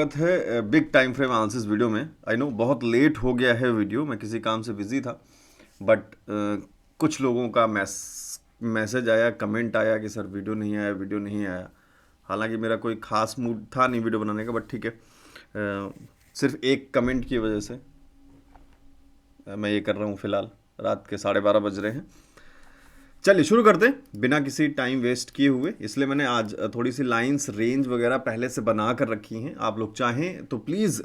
स्वागत है big time frame analysis video में। आई नो बहुत लेट हो गया है वीडियो, मैं किसी काम से बिजी था, बट कुछ लोगों का मैसेज आया, कमेंट आया कि सर वीडियो नहीं आया। हालांकि मेरा कोई खास मूड था नहीं वीडियो बनाने का, बट ठीक है, सिर्फ एक कमेंट की वजह से मैं ये कर रहा हूँ। फिलहाल रात के 12:30 बज रहे हैं। चलिए शुरू करते हैं बिना किसी टाइम वेस्ट किए हुए। इसलिए मैंने आज थोड़ी सी लाइंस रेंज वगैरह पहले से बना कर रखी हैं। आप लोग चाहें तो प्लीज़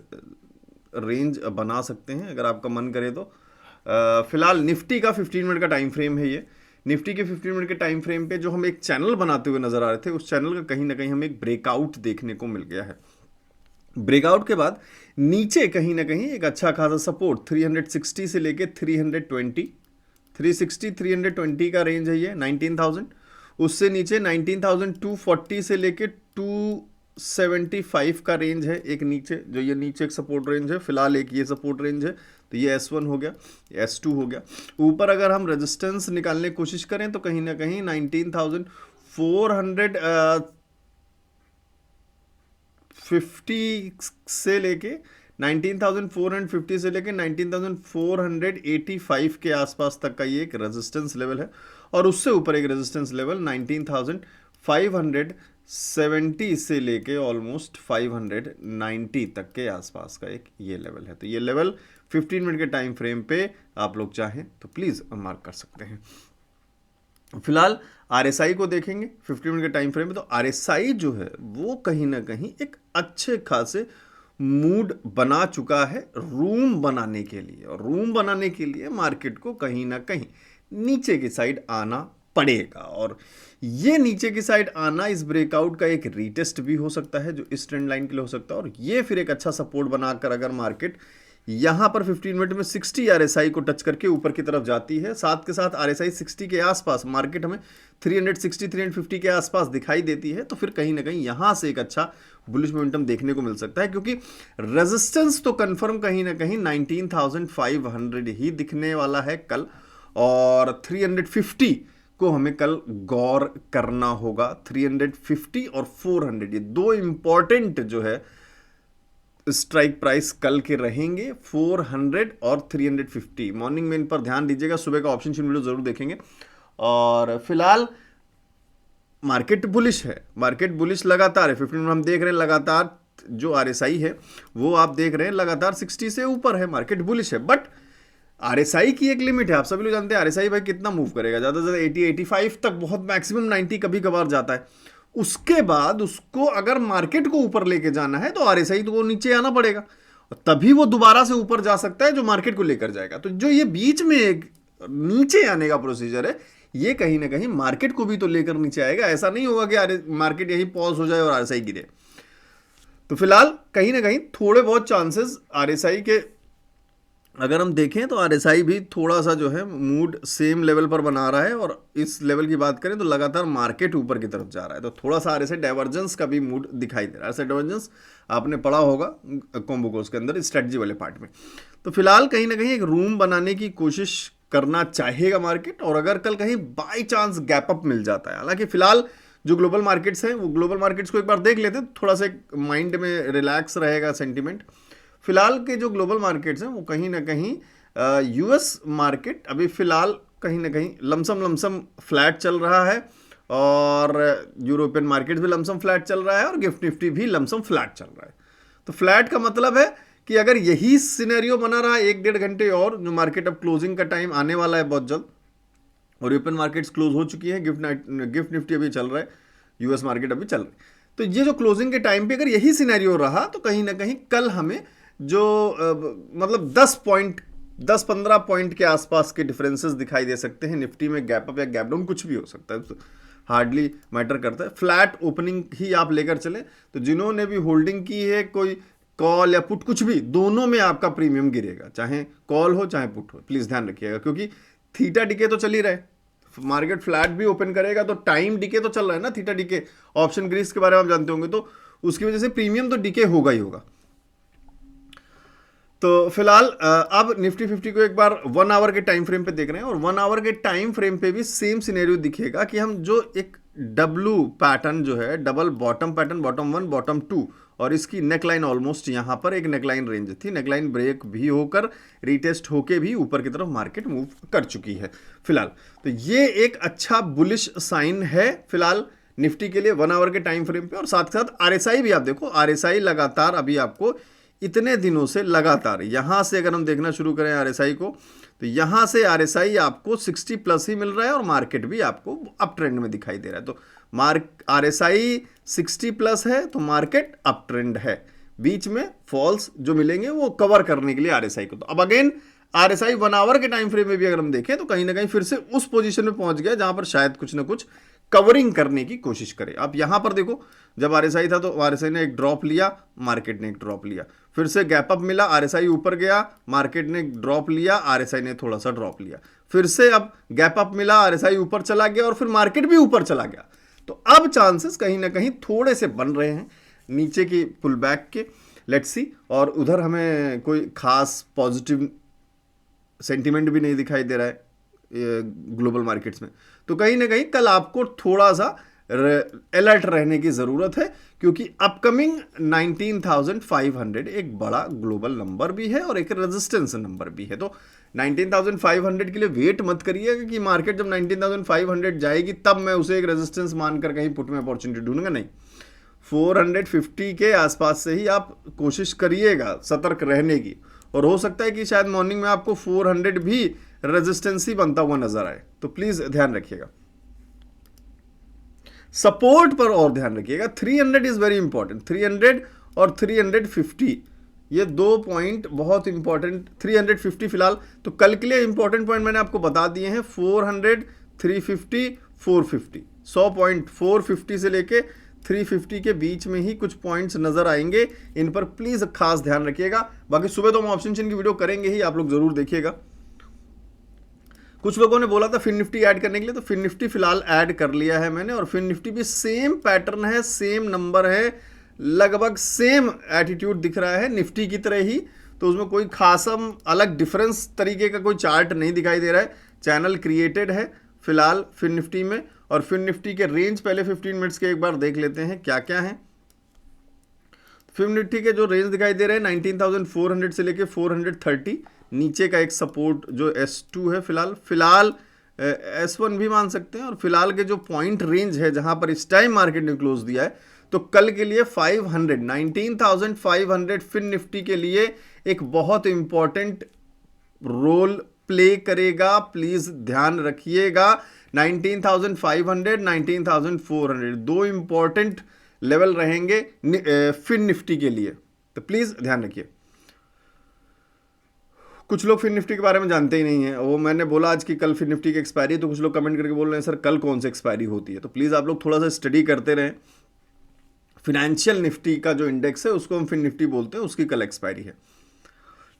रेंज बना सकते हैं अगर आपका मन करे तो। फिलहाल निफ्टी का 15 मिनट का टाइम फ्रेम है ये। निफ्टी के 15 मिनट के टाइम फ्रेम पे जो हम एक चैनल बनाते हुए नजर आ रहे थे, उस चैनल का कहीं ना कहीं हमें एक ब्रेकआउट देखने को मिल गया है। ब्रेकआउट के बाद नीचे कहीं ना कहीं एक अच्छा खासा सपोर्ट 360 से लेके 320, 360 320 का रेंज है ये 19,000। उससे नीचे 19,240 से लेके 275 का रेंज है एक नीचे, जो ये नीचे एक सपोर्ट रेंज है। फिलहाल एक ये सपोर्ट रेंज है, तो ये S1 हो गया, S2 हो गया। ऊपर अगर हम रेजिस्टेंस निकालने की कोशिश करें तो कहीं ना कहीं 19,450 से लेके 19,450 से लेके 19,485 के आसपास तक का ये एक रेजिस्टेंस लेवल है। और उससे ऊपर एक रेजिस्टेंस लेवल 19,570 से लेके ऑलमोस्ट 590 तक के आसपास का एक ये लेवल है। तो ये लेवल 15 मिनट के टाइम फ्रेम पे आप लोग चाहें तो प्लीज़ मार्क कर सकते हैं। फिलहाल RSI को देखेंगे 15 मिनट के टाइम फ्रेम में, तो RSI जो है वो कहीं ना कहीं एक अच्छे खासे मूड बना चुका है रूम बनाने के लिए। और रूम बनाने के लिए मार्केट को कहीं ना कहीं नीचे की साइड आना पड़ेगा। और ये नीचे की साइड आना इस ब्रेकआउट का एक रीटेस्ट भी हो सकता है, जो इस ट्रेंड लाइन के लिए हो सकता है। और ये फिर एक अच्छा सपोर्ट बनाकर अगर मार्केट यहां पर 15 मिनट में 60 RSI को टच करके ऊपर की तरफ जाती है, साथ के साथ RSI 60 के आसपास मार्केट हमें 360 350 के आसपास दिखाई देती है, तो फिर कहीं ना कहीं यहां से एक अच्छा बुलिश मोमेंटम देखने को मिल सकता है। क्योंकि रेजिस्टेंस तो कंफर्म कहीं ना कहीं 19,500 ही दिखने वाला है कल, और 350 को हमें कल गौर करना होगा। 350 और 400 ये दो इंपॉर्टेंट जो है स्ट्राइक प्राइस कल के रहेंगे, 400 और 350। मॉर्निंग में इन पर ध्यान दीजिएगा, सुबह का ऑप्शन वीडियो जरूर देखेंगे। और फिलहाल मार्केट बुलिश है, मार्केट बुलिश लगातार है। 15 में हम देख रहे हैं लगातार जो RSI है वो आप देख रहे हैं लगातार 60 से ऊपर है, मार्केट बुलिश है। बट RSI की एक लिमिट है, आप सभी लोग जानते हैं RSI भाई कितना मूव करेगा, ज़्यादा से ज़्यादा 80 85 तक, बहुत मैक्सिमम 90 कभी कभार जाता है। उसके बाद उसको अगर मार्केट को ऊपर लेके जाना है तो RSI तो वो नीचे आना पड़ेगा, तभी वो दोबारा से ऊपर जा सकता है जो मार्केट को लेकर जाएगा। तो जो ये बीच में एक नीचे आने का प्रोसीजर है, ये कहीं ना कहीं मार्केट को भी तो लेकर नीचे आएगा। ऐसा नहीं होगा कि मार्केट यही पॉज हो जाए और RSI गिरे। तो फिलहाल कहीं ना कहीं थोड़े बहुत चांसेस RSI के अगर हम देखें तो RSI भी थोड़ा सा जो है मूड सेम लेवल पर बना रहा है। और इस लेवल की बात करें तो लगातार मार्केट ऊपर की तरफ जा रहा है, तो थोड़ा सा RSI डाइवर्जेंस का भी मूड दिखाई दे रहा है। RSI डाइवर्जेंस आपने पढ़ा होगा कॉम्बो कोर्स के अंदर स्ट्रेटजी वाले पार्ट में। तो फिलहाल कहीं ना कहीं एक रूम बनाने की कोशिश करना चाहेगा मार्केट। और अगर कल कहीं बाई चांस गैप अप मिल जाता है, हालांकि फिलहाल जो ग्लोबल मार्केट्स हैं वो ग्लोबल मार्केट्स को एक बार देख लेते, थोड़ा सा माइंड में रिलैक्स रहेगा सेंटिमेंट। फिलहाल के जो ग्लोबल मार्केट्स हैं वो कहीं ना कहीं US मार्केट अभी फिलहाल कहीं ना कहीं लमसम फ्लैट चल रहा है, और यूरोपियन मार्केट भी लमसम फ्लैट चल रहा है, और गिफ्ट निफ्टी भी लमसम फ्लैट चल रहा है। तो फ्लैट का मतलब है कि अगर यही सिनेरियो बना रहा 1-1.5 घंटे और, जो मार्केट अब क्लोजिंग का टाइम आने वाला है बहुत जल्द, और यूरोपियन मार्केट्स क्लोज हो चुकी है, गिफ्ट निफ्टी अभी चल रहा है, US मार्केट अभी चल रहा है। तो ये जो क्लोजिंग के टाइम पे अगर यही सिनेरियो रहा तो कहीं ना कहीं कल हमें जो मतलब 10-15 पॉइंट के आसपास के डिफरेंसेस दिखाई दे सकते हैं। निफ्टी में गैप अप या गैप डाउन कुछ भी हो सकता है, तो हार्डली मैटर करता है। फ्लैट ओपनिंग ही आप लेकर चले, तो जिन्होंने भी होल्डिंग की है, कोई कॉल या पुट कुछ भी, दोनों में आपका प्रीमियम गिरेगा, चाहे कॉल हो चाहे पुट हो, प्लीज़ ध्यान रखिएगा। क्योंकि थीटा डिके तो चल ही रहे, मार्केट फ्लैट भी ओपन करेगा तो टाइम डिके तो चल रहा है ना, थीटा डिके ऑप्शन ग्रीस के बारे में आप जानते होंगे, तो उसकी वजह से प्रीमियम तो डिके होगा ही होगा। तो फिलहाल अब निफ्टी 50 को एक बार 1 आवर के टाइम फ्रेम पे देख रहे हैं, और 1 आवर के टाइम फ्रेम पे भी सेम सिनेरियो दिखेगा कि हम जो एक W पैटर्न जो है, double bottom pattern, bottom 1 bottom 2 और इसकी नेकलाइन ऑलमोस्ट यहाँ पर एक नेकलाइन रेंज थी, नेकलाइन ब्रेक भी होकर रीटेस्ट होके भी ऊपर की तरफ मार्केट मूव कर चुकी है फिलहाल। तो ये एक अच्छा बुलिश साइन है फिलहाल निफ्टी के लिए 1 आवर के टाइम फ्रेम पे। और साथ के साथ आरएसआई भी आप देखो, आरएसआई लगातार अभी आपको इतने दिनों से लगातार यहां से अगर हम देखना शुरू करें आरएसआई को, तो यहां से आरएसआई आपको 60 प्लस ही मिल रहा है और मार्केट भी आपको अप ट्रेंड में दिखाई दे रहा है। तो आरएसआई 60 प्लस है तो मार्केट अप ट्रेंड है, बीच में फॉल्स जो मिलेंगे वो कवर करने के लिए आरएसआई को। तो अब अगेन आरएसआई 1 आवर के टाइम फ्रेम में भी अगर हम देखें तो कहीं ना कहीं फिर से उस पोजीशन में पहुंच गया जहां पर शायद कुछ ना कुछ कवरिंग करने की कोशिश करे। आप यहां पर देखो, जब आरएसआई था तो आरएसआई ने एक ड्रॉप लिया, मार्केट ने एक ड्रॉप लिया, फिर से गैप अप मिला, आरएसआई ऊपर गया, मार्केट ने एक ड्रॉप लिया, आरएसआई ने थोड़ा सा ड्रॉप लिया, फिर से अब गैप अप मिला, आरएसआई ऊपर चला गया और फिर मार्केट भी ऊपर चला गया। तो अब चांसेस कहीं ना कहीं थोड़े से बन रहे हैं नीचे की पुल बैक के, लेट्स सी। और उधर हमें कोई खास पॉजिटिव सेंटीमेंट भी नहीं दिखाई दे रहा है ग्लोबल मार्केट्स में। तो कहीं ना कहीं कल आपको थोड़ा सा अलर्ट रहने की ज़रूरत है, क्योंकि अपकमिंग 19,500 एक बड़ा ग्लोबल नंबर भी है और एक रेजिस्टेंस नंबर भी है। तो 19,500 के लिए वेट मत करिएगा कि मार्केट जब 19,500 जाएगी तब मैं उसे एक रेजिस्टेंस मानकर कहीं पुट में अपॉर्चुनिटी ढूंढूंगा, नहीं। 450 के आसपास से ही आप कोशिश करिएगा सतर्क रहने की, और हो सकता है कि शायद मॉर्निंग में आपको 400 भी रेजिस्टेंस ही बनता हुआ नजर आए। तो प्लीज ध्यान रखिएगा, सपोर्ट पर और ध्यान रखिएगा। 300 इज वेरी इंपॉर्टेंट, 300 और 350 ये 2 पॉइंट बहुत इंपॉर्टेंट। 350 फिलहाल तो कल के लिए इंपॉर्टेंट पॉइंट मैंने आपको बता दिए हैं। 400, 350, 450, 100 पॉइंट 450 से लेके 350 के बीच में ही कुछ पॉइंट्स नजर आएंगे, इन पर प्लीज खास ध्यान रखिएगा। बाकी सुबह तो हम ऑप्शन चेन की वीडियो करेंगे ही, आप लोग जरूर देखिएगा। कुछ लोगों ने बोला था फिन निफ्टी ऐड करने के लिए, तो फिन निफ्टी फिलहाल ऐड कर लिया है मैंने, और फिन निफ्टी भी सेम पैटर्न है, सेम नंबर है, लगभग सेम एटीट्यूड दिख रहा है निफ्टी की तरह ही। तो उसमें कोई खासा अलग डिफरेंस तरीके का कोई चार्ट नहीं दिखाई दे रहा है। चैनल क्रिएटेड है फिलहाल फिन निफ्टी में, और फिन निफ्टी के रेंज पहले 15 मिनट्स के एक बार देख लेते हैं क्या क्या है। फिन निफ्टी के जो रेंज दिखाई दे रहे हैं 19,400 से लेके 430, नीचे का एक सपोर्ट जो S2 है फिलहाल S1 भी मान सकते हैं। और फिलहाल के जो पॉइंट रेंज है जहां पर इस टाइम मार्केट ने क्लोज दिया है, तो कल के लिए 500, 19,500 फिन निफ्टी के लिए एक बहुत इंपॉर्टेंट रोल प्ले करेगा। प्लीज ध्यान रखिएगा, 19,500, 19,400 दो इंपॉर्टेंट लेवल रहेंगे फिन निफ्टी के लिए, तो प्लीज ध्यान रखिए। कुछ लोग फिन निफ्टी के बारे में जानते ही नहीं है, वो मैंने बोला आज कि कल फिन निफ्टी की एक्सपायरी, तो कुछ लोग कमेंट करके बोल रहे हैं सर कल कौन सी एक्सपायरी होती है। तो प्लीज आप लोग थोड़ा सा स्टडी करते रहें। फिनेंशियल निफ्टी का जो इंडेक्स है उसको हम फिन निफ्टी बोलते हैं, उसकी कल एक्सपायरी है।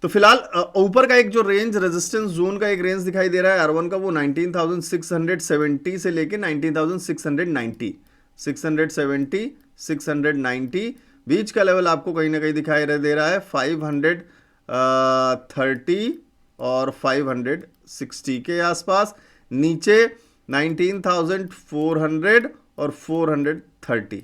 तो फिलहाल ऊपर का एक जो रेंज रेजिस्टेंस जोन का एक रेंज दिखाई दे रहा है R1 का, वो 19,670 से लेके 19,690, 670, 690 बीच का लेवल आपको कहीं ना कहीं दिखाई दे रहा है। 530 और 560 के आसपास, नीचे 19,400 और 430,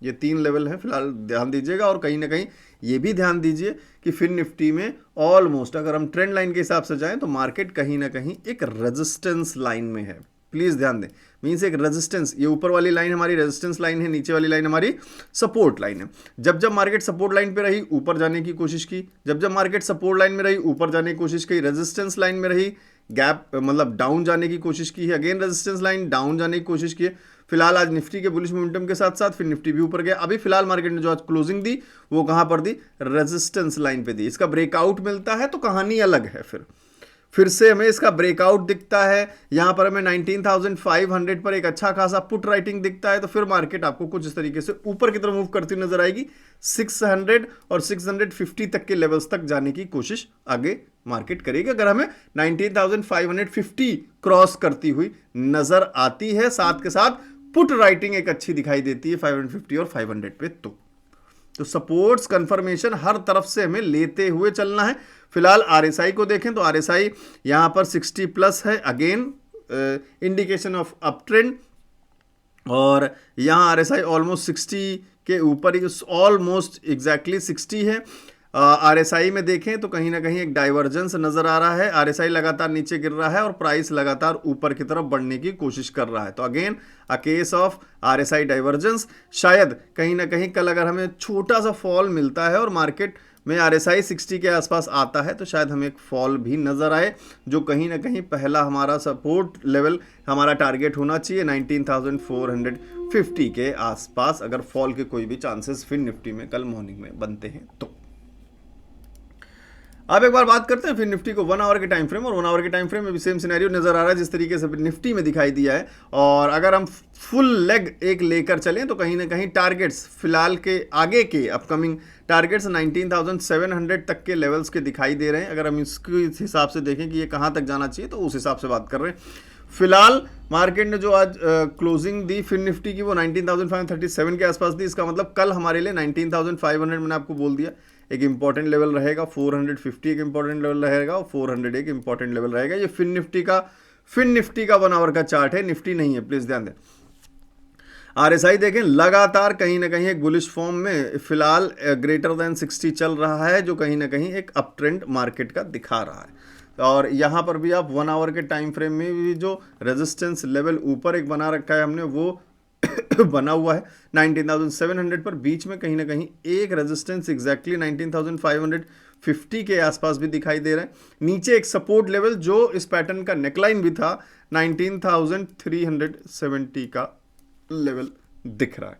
ये 3 लेवल है फिलहाल, ध्यान दीजिएगा। और कहीं ना कहीं ये भी ध्यान दीजिए कि फिन निफ्टी में ऑलमोस्ट अगर हम ट्रेंड लाइन के हिसाब से जाएं तो मार्केट कहीं ना कहीं एक रेजिस्टेंस लाइन में है। प्लीज ध्यान दें, मीन्स एक रेजिस्टेंस, ये ऊपर वाली लाइन हमारी रेजिस्टेंस लाइन है, नीचे वाली लाइन हमारी सपोर्ट लाइन है। जब जब मार्केट सपोर्ट लाइन पे रही ऊपर जाने की कोशिश की, जब जब मार्केट सपोर्ट लाइन में रही ऊपर जाने की कोशिश की, रेजिस्टेंस लाइन में रही गैप मतलब डाउन जाने की कोशिश की है, अगेन रेजिस्टेंस लाइन डाउन जाने की कोशिश की है। फिलहाल आज निफ्टी के बुलिश मोमेंटम के साथ साथ फिर निफ्टी भी ऊपर गया। अभी फिलहाल मार्केट ने जो आज क्लोजिंग दी वो कहां पर दी, रेजिस्टेंस लाइन पे दी। इसका ब्रेकआउट मिलता है तो कहानी अलग है, फिर से हमें इसका ब्रेकआउट दिखता है, यहां पर हमें 19,500 पर एक अच्छा खासा पुट राइटिंग दिखता है, तो फिर मार्केट आपको कुछ इस तरीके से ऊपर की तरफ मूव करती नजर आएगी। 600 और 650 तक के लेवल्स तक जाने की कोशिश आगे मार्केट करेगी अगर हमें 19,550 क्रॉस करती हुई नजर आती है। साथ के साथ पुट राइटिंग एक अच्छी दिखाई देती है 550 और 500 पे। तो सपोर्ट्स कंफर्मेशन हर तरफ से हमें लेते हुए चलना है। फिलहाल आरएसआई को देखें तो आरएसआई यहां पर 60 प्लस है, again indication of up trend, और यहां आरएसआई ऑलमोस्ट 60 के ऊपर ही ऑलमोस्ट एग्जैक्टली 60 है। RSI में देखें तो कहीं ना कहीं एक डाइवर्जेंस नजर आ रहा है, RSI लगातार नीचे गिर रहा है और प्राइस लगातार ऊपर की तरफ बढ़ने की कोशिश कर रहा है। तो again a case of RSI divergence. शायद कहीं ना कहीं कल अगर हमें छोटा सा फॉल मिलता है और मार्केट में RSI 60 के आसपास आता है तो शायद हमें एक फॉल भी नजर आए, जो कहीं ना कहीं पहला हमारा सपोर्ट लेवल, हमारा टारगेट होना चाहिए 19,450 के आसपास, अगर फॉल के कोई भी चांसेस फिर निफ्टी में कल मॉर्निंग में बनते हैं तो। अब एक बार बात करते हैं फिर निफ्टी को 1 आवर के टाइम फ्रेम, और 1 आवर के टाइम फ्रेम में भी सेम सिनेरियो नजर आ रहा है जिस तरीके से निफ्टी में दिखाई दिया है। और अगर हम फुल लेग एक लेकर चलें तो कहीं ना कहीं टारगेट्स फिलहाल के आगे के अपकमिंग टारगेट्स 19,700 तक के लेवल्स के दिखाई दे रहे हैं। अगर हम इसके हिसाब से देखें कि ये कहाँ तक जाना चाहिए तो उस हिसाब से बात कर रहे हैं। फिलहाल मार्केट ने जो आज क्लोजिंग दी फिर निफ्टी की वो 19,537 के आसपास दी। इसका मतलब कल हमारे लिए 19,500 मैंने आपको बोल दिया एक इंपॉर्टेंट लेवल रहेगा, 450 एक इंपॉर्टेंट लेवल रहेगा और 400 एक इंपॉर्टेंट लेवल रहेगा। ये फिर निफ्टी का 1 आवर का चार्ट है, निफ्टी नहीं है, प्लीज ध्यान दें। RSI देखें लगातार कहीं ना कहीं एक बुलिश फॉर्म में फिलहाल ग्रेटर देन 60 चल रहा है, जो कहीं ना कहीं एक अप ट्रेंड मार्केट का दिखा रहा है। और यहाँ पर भी आप 1 आवर के टाइम फ्रेम में भी जो रेजिस्टेंस लेवल ऊपर एक बना रखा है हमने वो बना हुआ है 19,700 पर। बीच में कहीं ना कहीं एक रेजिस्टेंस एग्जैक्टली 19,550 के आसपास भी दिखाई दे रहा है। नीचे एक सपोर्ट लेवल जो इस पैटर्न का नेकलाइन भी था 19,370 का लेवल दिख रहा है।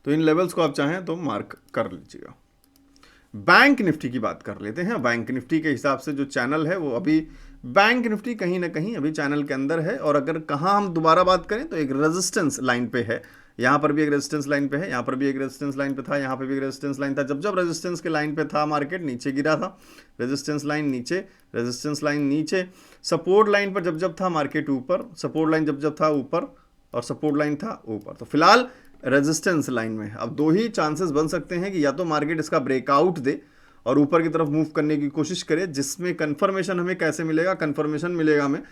तो इन लेवल्स को आप चाहें तो मार्क कर लीजिएगा। बैंक निफ्टी की बात कर लेते हैं। बैंक निफ्टी के हिसाब से जो चैनल है वो अभी बैंक निफ्टी कहीं ना कहीं अभी चैनल के अंदर है, और अगर कहाँ हम दोबारा बात करें तो एक रेजिस्टेंस लाइन पे है। यहाँ पर भी एक रेजिस्टेंस लाइन पे है, यहाँ पर भी एक रेजिस्टेंस लाइन पे था, यहाँ पे भी एक रेजिस्टेंस लाइन था। जब रेजिस्टेंस के लाइन पे था मार्केट नीचे गिरा था, रेजिस्टेंस लाइन नीचे, रेजिस्टेंस लाइन नीचे, सपोर्ट लाइन पर जब था मार्केट ऊपर, सपोर्ट लाइन जब था ऊपर और सपोर्ट लाइन था ऊपर। तो फिलहाल रेजिस्टेंस लाइन में अब दो ही चांसेस बन सकते हैं कि या तो मार्केट इसका ब्रेकआउट दे और ऊपर की तरफ मूव करने की कोशिश करे, जिसमें कंफर्मेशन हमें कैसे मिलेगा, कंफर्मेशन मिलेगा हमें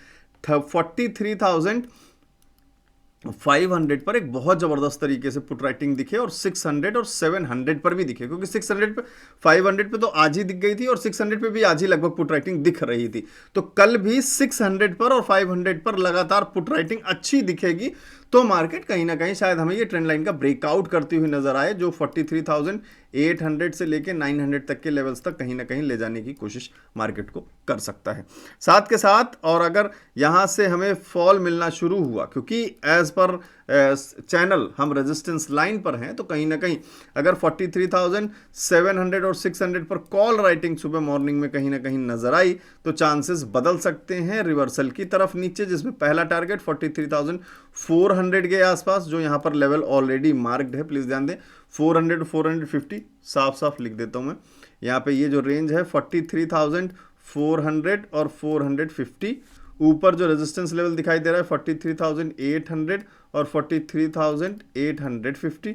43,500 पर एक बहुत जबरदस्त तरीके से पुट राइटिंग दिखे और 600 और 700 पर भी दिखे, क्योंकि 600 पे 500 पे तो आज ही दिख गई थी और 600 पे भी आज ही लगभग पुट राइटिंग दिख रही थी। तो कल भी 600 पर और 500 पर लगातार पुट राइटिंग अच्छी दिखेगी तो मार्केट कहीं ना कहीं शायद हमें ये ट्रेंड लाइन का ब्रेकआउट करती हुई नजर आए, जो 43,800 से लेके 900 तक के लेवल्स तक कहीं ना कहीं ले जाने की कोशिश मार्केट को कर सकता है। साथ के साथ और अगर यहां से हमें फॉल मिलना शुरू हुआ, क्योंकि एज पर चैनल हम रेजिस्टेंस लाइन पर हैं, तो कहीं ना कहीं अगर 43,700 और 600 पर कॉल राइटिंग सुबह मॉर्निंग में कहीं ना कहीं नजर आई तो चांसेस बदल सकते हैं रिवर्सल की तरफ नीचे, जिसमें पहला टारगेट 43,400 के आसपास, जो यहां पर लेवल ऑलरेडी मार्क्ड है, प्लीज ध्यान दें 400 450 साफ साफ लिख देता हूं मैं यहां पे। ये जो रेंज है 43,400 और 450, ऊपर जो रेजिस्टेंस लेवल दिखाई दे रहा है 43,800 और 43,850,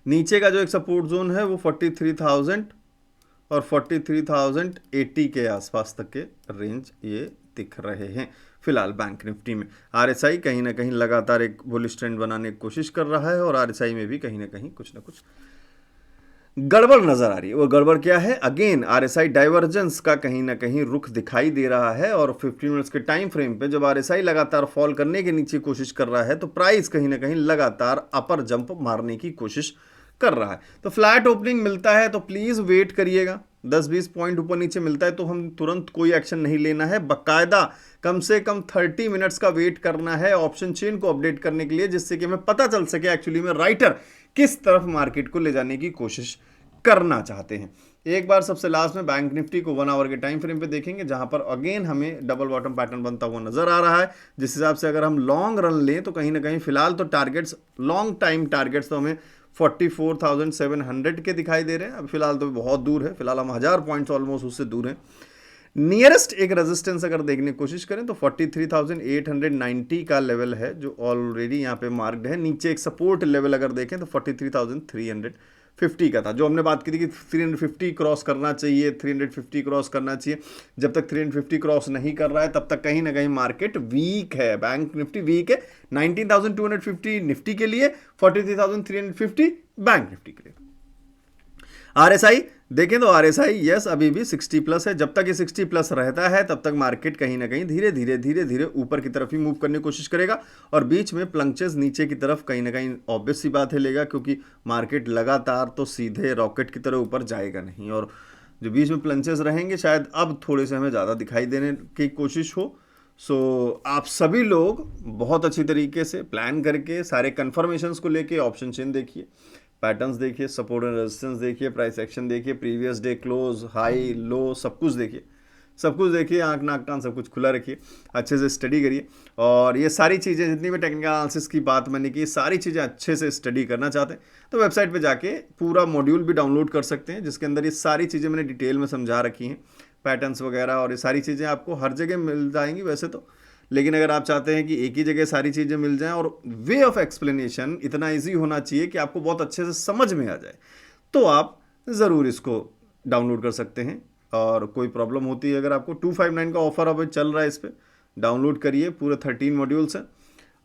नीचे का जो एक सपोर्ट जोन है वो 43,000 और 43,080 के आसपास तक के रेंज ये दिख रहे हैं फिलहाल बैंक निफ्टी में। RSI कहीं ना कहीं लगातार एक बुलिश ट्रेंड बनाने की कोशिश कर रहा है और RSI में भी कहीं ना कहीं कुछ ना कुछ गड़बड़ नजर आ रही है। वो गड़बड़ क्या है? अगेन RSI डाइवर्जेंस का कहीं ना कहीं रुख दिखाई दे रहा है, और 15 मिनट्स के टाइम फ्रेम पे जब RSI लगातार फॉल करने के नीचे कोशिश कर रहा है तो प्राइस कहीं ना कहीं लगातार अपर जंप मारने की कोशिश कर रहा है। तो फ्लैट ओपनिंग मिलता है तो प्लीज वेट करिएगा, 10-20 पॉइंट ऊपर नीचे मिलता है तो हम तुरंत कोई एक्शन नहीं लेना है, बाकायदा कम से कम 30 मिनट्स का वेट करना है ऑप्शन चेन को अपडेट करने के लिए, जिससे कि हमें पता चल सके एक्चुअली में राइटर किस तरफ मार्केट को ले जाने की कोशिश करना चाहते हैं। एक बार सबसे लास्ट में बैंक निफ्टी को 1 आवर के टाइम फ्रेम पे देखेंगे, जहां पर अगेन हमें डबल बॉटम पैटर्न बनता हुआ नजर आ रहा है, जिस हिसाब से अगर हम लॉन्ग रन लें तो कहीं ना कहीं फिलहाल तो टारगेट्स, लॉन्ग टाइम टारगेट्स तो हमें 44,700 के दिखाई दे रहे हैं। अब फिलहाल तो बहुत दूर है, फिलहाल हम 1000 पॉइंट्स ऑलमोस्ट उससे दूर हैं। नियरेस्ट एक रेजिस्टेंस अगर देखने की कोशिश करें तो 43,890 का लेवल है जो ऑलरेडी यहाँ पे मार्क्ड है। नीचे एक सपोर्ट लेवल अगर देखें तो 43,300 50 का था, जो हमने बात की थी कि 350 क्रॉस करना चाहिए, 350 क्रॉस करना चाहिए। जब तक 350 क्रॉस नहीं कर रहा है तब तक कहीं ना कहीं मार्केट वीक है, बैंक निफ्टी वीक है। 19,250 निफ्टी के लिए, 43,350 बैंक निफ्टी के लिए। आरएसआई देखें तो आरएसआई यस अभी भी 60 प्लस है। जब तक ये 60 प्लस रहता है तब तक मार्केट कहीं ना कहीं धीरे धीरे ऊपर की तरफ ही मूव करने की कोशिश करेगा, और बीच में प्लंचेस नीचे की तरफ कहीं ना कहीं ऑब्वियस सी बात है लेगा, क्योंकि मार्केट लगातार तो सीधे रॉकेट की तरह ऊपर जाएगा नहीं, और जो बीच में प्लंचेस रहेंगे शायद अब थोड़े से हमें ज़्यादा दिखाई देने की कोशिश हो। सो आप सभी लोग बहुत अच्छी तरीके से प्लान करके सारे कन्फर्मेशंस को लेके ऑप्शन चेन देखिए, पैटर्न्स देखिए, सपोर्ट एंड रेजिस्टेंस देखिए, प्राइस एक्शन देखिए, previous day close, high low, सब कुछ देखिए, सब कुछ देखिए, आंख नाक कान सब कुछ खुला रखिए, अच्छे से स्टडी करिए। और ये सारी चीज़ें जितनी भी टेक्निकल एनालिसिस की बात मैंने की, सारी चीज़ें अच्छे से स्टडी करना चाहते हैं तो वेबसाइट पे जाके पूरा मॉड्यूल भी डाउनलोड कर सकते हैं, जिसके अंदर ये सारी चीज़ें मैंने डिटेल में समझा रखी हैं, पैटर्न्स वगैरह, और ये सारी चीज़ें आपको हर जगह मिल जाएंगी वैसे तो, लेकिन अगर आप चाहते हैं कि एक ही जगह सारी चीज़ें मिल जाएं और वे ऑफ एक्सप्लेनेशन इतना इजी होना चाहिए कि आपको बहुत अच्छे से समझ में आ जाए, तो आप ज़रूर इसको डाउनलोड कर सकते हैं। और कोई प्रॉब्लम होती है अगर आपको, 259 का ऑफर अब चल रहा है, इस पर डाउनलोड करिए, पूरे 13 मॉड्यूल्स हैं।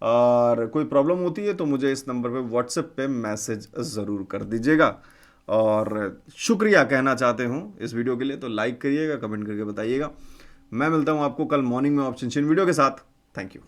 और कोई प्रॉब्लम होती है तो मुझे इस नंबर पे व्हाट्सएप पे मैसेज ज़रूर कर दीजिएगा। और शुक्रिया कहना चाहते हूँ इस वीडियो के लिए, तो लाइक करिएगा, कमेंट करके बताइएगा। मैं मिलता हूँ आपको कल मॉर्निंग में ऑप्शन चेन वीडियो के साथ। Thank you.